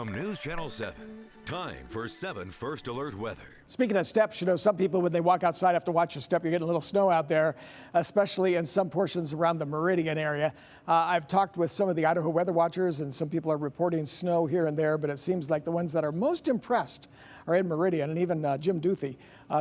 From News Channel 7, time for 7 First Alert weather. Speaking of steps, you know, some people when they walk outside have to watch your step. You're getting a little snow out there, especially in some portions around the Meridian area. I've talked with some of the Idaho weather watchers, and some people are reporting snow here and there, but it seems like the ones that are most impressed are in Meridian. And even Jim Duthie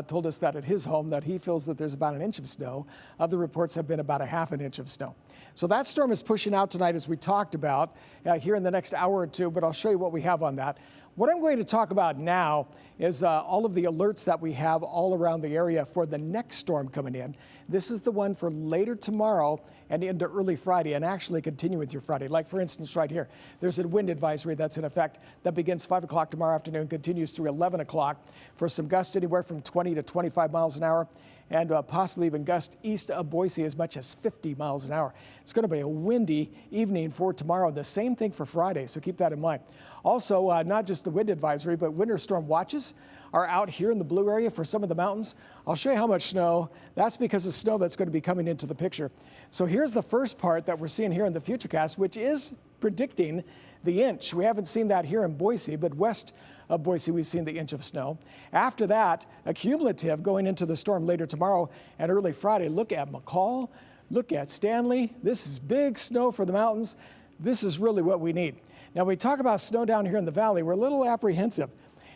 told us that at his home that he feels that there's about an inch of snow. Other reports have been about a half an inch of snow. So that storm is pushing out tonight, as we talked about, here in the next hour or two, but I'll show you what we have on that. What I'm going to talk about now is all of the alerts that we have all around the area for the next storm coming in. This is the one for later tomorrow and into early Friday, and actually continuing through Friday. Like, for instance, right here, there's a wind advisory that's in effect that begins 5 o'clock tomorrow afternoon, continues through 11 o'clock for some gusts anywhere from 20 to 25 miles an hour, and possibly even gusts east of Boise as much as 50 miles an hour. It's going to be a windy evening for tomorrow. The same thing for Friday, so keep that in mind. Also, not just the wind advisory, but winter storm watches are out here in the blue area for some of the mountains. I'll show you how much snow. That's because of snow that's going to be coming into the picture. So here's the first part that we're seeing here in the Futurecast, which is predicting the inch. We haven't seen that here in Boise, but west of Boise, we've seen the inch of snow. After that, a cumulative going into the storm later tomorrow and early Friday. Look at McCall, look at Stanley. This is big snow for the mountains. This is really what we need. Now, when we talk about snow down here in the valley, we're a little apprehensive.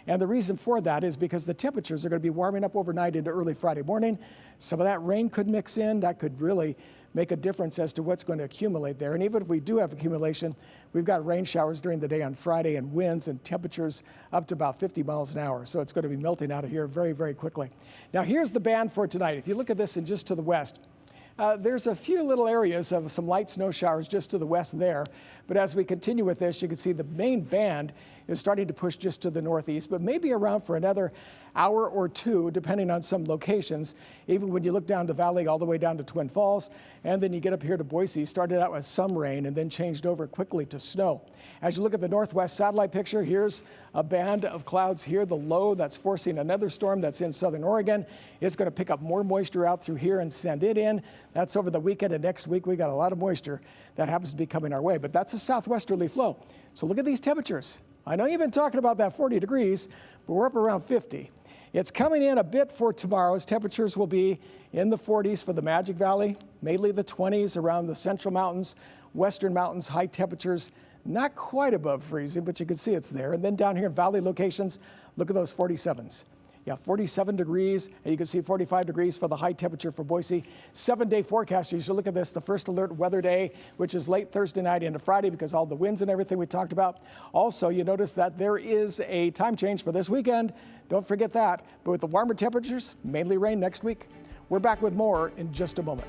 And the reason for that is because the temperatures are going to be warming up overnight into early Friday morning. Some of that rain could mix in. That could really make a difference as to what's going to accumulate there. And even if we do have accumulation, we've got rain showers during the day on Friday and winds and temperatures up to about 50 miles an hour. So it's going to be melting out of here very, very quickly. Now, here's the band for tonight. If you look at this and just to the west, there's a few little areas of some light snow showers just to the west there. But as we continue with this, you can see the main band is starting to push just to the northeast, but maybe around for another hour or two, depending on some locations. Even when you look down the valley all the way down to Twin Falls, and then you get up here to Boise, started out with some rain and then changed over quickly to snow. As you look at the northwest satellite picture, here's a band of clouds here, the low that's forcing another storm that's in southern Oregon. It's going to pick up more moisture out through here and send it in. That's over the weekend, and next week we got a lot of moisture that happens to be coming our way, but that's a southwesterly flow. So look at these temperatures. I know you've been talking about that 40 degrees, but we're up around 50. It's coming in a bit for tomorrow's temperatures will be in the 40s for the Magic Valley, mainly the 20s around the central mountains, western mountains, high temperatures, not quite above freezing, but you can see it's there. And then down here in valley locations, look at those 47s. Yeah, 47 degrees, and you can see 45 degrees for the high temperature for Boise. 7-day forecast, you should look at this, the first alert weather day, which is late Thursday night into Friday because all the winds and everything we talked about. Also, you notice that there is a time change for this weekend. Don't forget that. But with the warmer temperatures, mainly rain next week. We're back with more in just a moment.